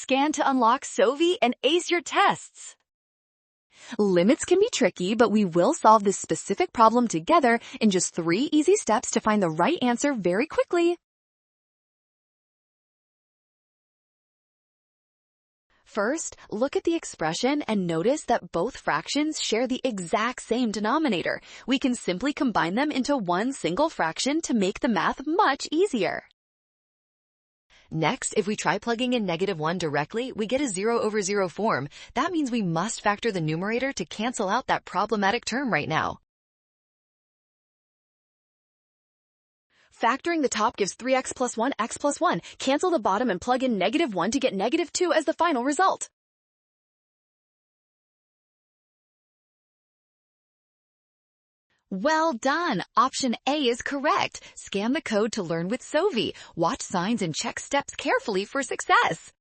Scan to unlock Sovi and ace your tests. Limits can be tricky, but we will solve this specific problem together in just 3 easy steps to find the right answer very quickly. First, look at the expression and notice that both fractions share the exact same denominator. We can simply combine them into one single fraction to make the math much easier. Next, if we try plugging in -1 directly, we get a 0/0 form. That means we must factor the numerator to cancel out that problematic term right now. Factoring the top gives 3x plus 1, x plus 1. Cancel the bottom and plug in -1 to get -2 as the final result. Well done! Option A is correct. Scan the code to learn with Sovi. Watch signs and check steps carefully for success.